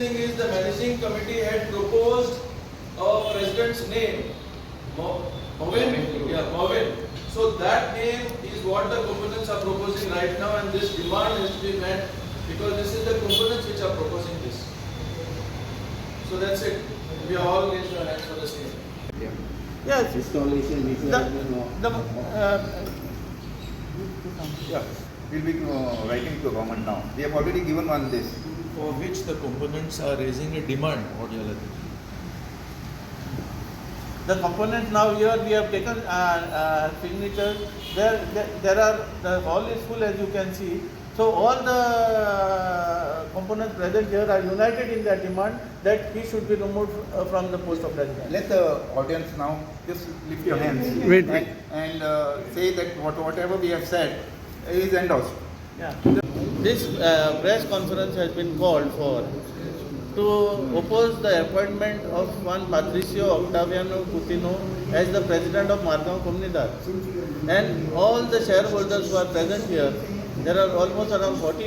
thing is the managing committee had proposed a president's name, Movin. Yeah, Movin. So that name is what the components are proposing right now, and this demand has to be met because this is the components which are proposing this. So that's it. We are all raised our hands for the same. Yeah. Yes. Installation, Yeah, we'll be writing to the government now. They have already given one this. For which the components are raising a demand, what you are looking. The components now here we have taken signatures. There are, the hall is full as you can see. So all the components present here are united in their demand that he should be removed from the post of president. Let the audience now just lift your hands and say that whatever we have said is endorsed. Yeah. This press conference has been called for to oppose the appointment of one Patricio Octaviano Coutinho as the president of Margao Comunidade. And all the shareholders who are present here, there are almost around 40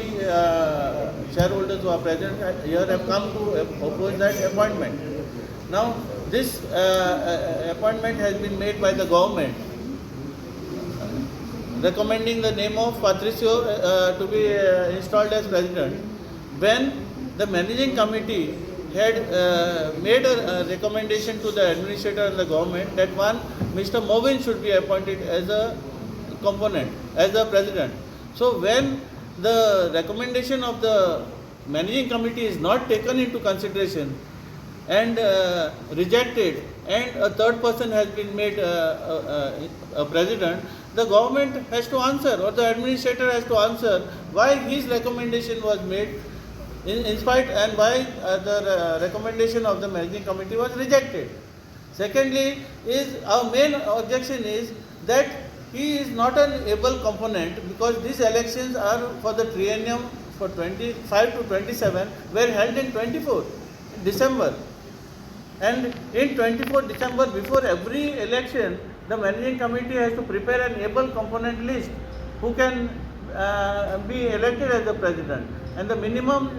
shareholders who are present here have come to oppose that appointment. Now, this appointment has been made by the government, recommending the name of Patricio to be installed as president, when the managing committee had made a recommendation to the administrator and the government that one Mr. Movin should be appointed as a component, as a president. So when the recommendation of the managing committee is not taken into consideration and rejected, and a third person has been made a president, the government has to answer, or the administrator has to answer why his recommendation was made in spite, and why the recommendation of the managing committee was rejected. Secondly, is our main objection is that he is not an able component, because these elections are for the triennium for 25 to 27 were held in 24 December. And in 24 December, before every election, the managing committee has to prepare an able component list who can be elected as the president. And the minimum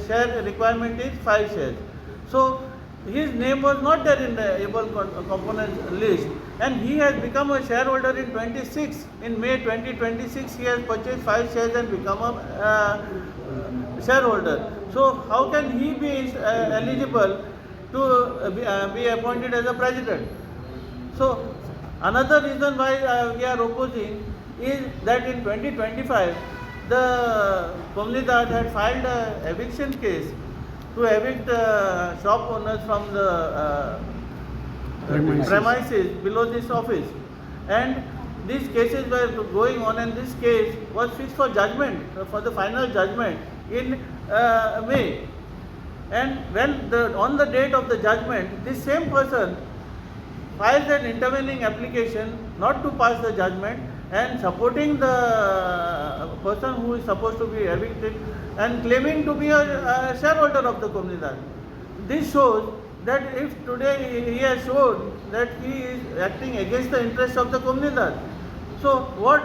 share requirement is 5 shares. So his name was not there in the able component list, and he has become a shareholder in 26. In May 2026, he has purchased 5 shares and become a shareholder. So how can he be eligible to be appointed as a president? So another reason why we are opposing is that in 2025, the Comunidade had filed an eviction case to evict shop owners from the premises below this office. And these cases were going on, and this case was fixed for judgment, for the final judgment in May. And when on the date of the judgment, this same person files an intervening application not to pass the judgment and supporting the person who is supposed to be evicted and claiming to be a shareholder of the Comunidade. This shows that if today he has shown that he is acting against the interests of the Comunidade. So what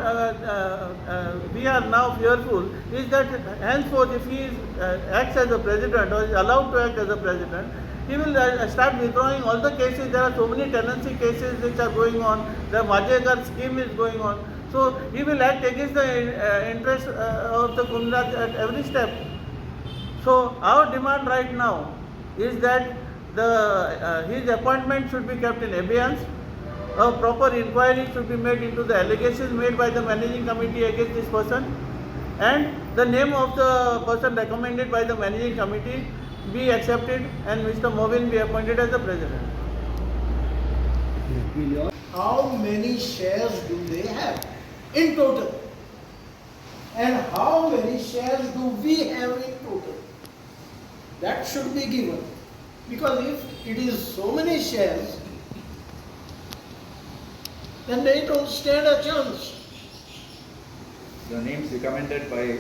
we are now fearful is that henceforth, if he acts as a president or is allowed to act as a president, he will start withdrawing all the cases. There are so many tenancy cases which are going on. The Margao scheme is going on. So he will act against the interest of the Comunidade at every step. So our demand right now is that his appointment should be kept in abeyance. A proper inquiry should be made into the allegations made by the managing committee against this person, and the name of the person recommended by the managing committee be accepted, and Mr. Movin be appointed as the president. How many shares do they have in total? And how many shares do we have in total? That should be given. Because if it is so many shares, then they don't stand a chance. The names recommended by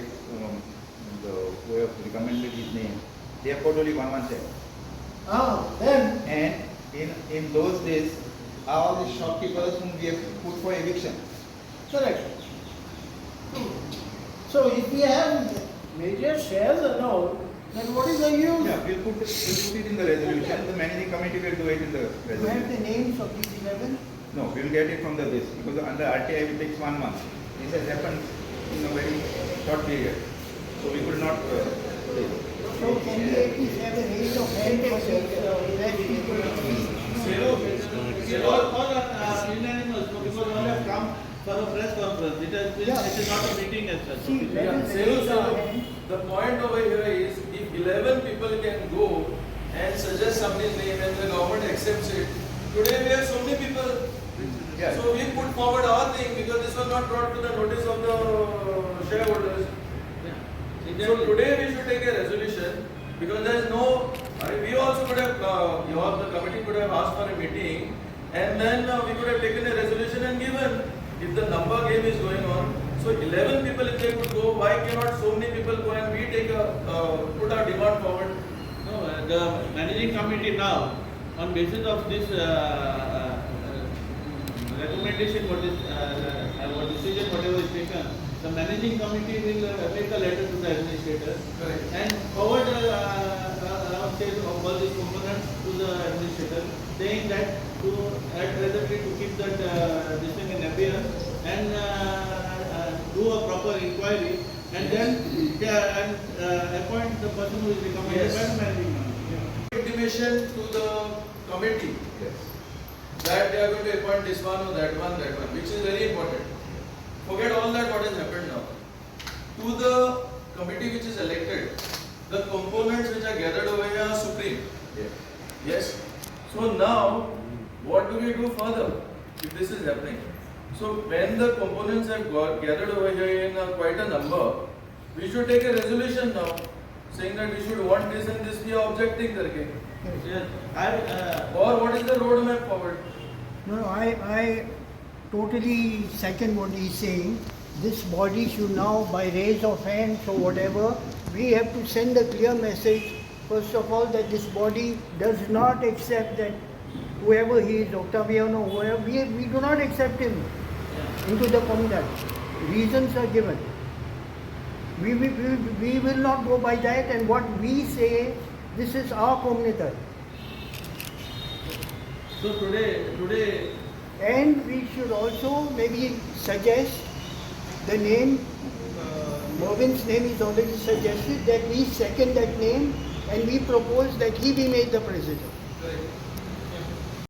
who have recommended his name, they have got only one share. Then. And in those days, all the shopkeepers whom we have put for eviction. Correct. So if we have major shares allowed, Then what is the use? Yeah, we'll put it in the resolution. The managing committee will do it in the You have resolution. the names of these 11? No, we'll get it from the list because under RTI it takes 1 month. This has happened in a very short period. So we could not put it. So can we at least have a raise of hand for that people? All are unanimous because all have come for a press conference. It is not a meeting as such. See, let Yeah, us Selu, raise our Selu, hand. the point over here is if 11 people can go and suggest somebody's name and the government accepts it, today we have so many people. Yeah. So we put forward our thing because this was not brought to the notice of the shareholders. So today we should take a resolution because there is no, we also could have, the committee could have asked for a meeting and then we could have taken a resolution and given if the number game is going on. So 11 people if they could go, why cannot so many people go and we take put our demand forward? No, the managing committee now, on basis of this recommendation, what decision, whatever is taken, the managing committee will make a letter to the administrator Correct. and forward say of all these components to the administrator, saying that to at presently to keep that this thing in abeyance and do a proper inquiry and then appoint the person who is recommended Yes. by the managing committee. Intimation to the committee Yes. that they are going to appoint this one or that one, which is very important. Forget all that what has happened now. To the committee which is elected, the components which are gathered over here are supreme. Yes. Yes. So now, what do we do further if this is happening? So when the components have gathered over here in quite a number, we should take a resolution now, saying that we should want this and this we are objecting karke. Yes, Or what is the roadmap forward? No, I totally second what he's saying. This body should now, by raise of hands or whatever, we have to send a clear message, first of all, that this body does not accept that whoever he is, Octaviano, whoever, we do not accept him into the comunidad. Reasons are given. We will not go by that, and what we say, this is our comunidad. so today, And we should also maybe suggest the name, Mervin's name is already suggested, that we second that name and we propose that he be made the president. Correct.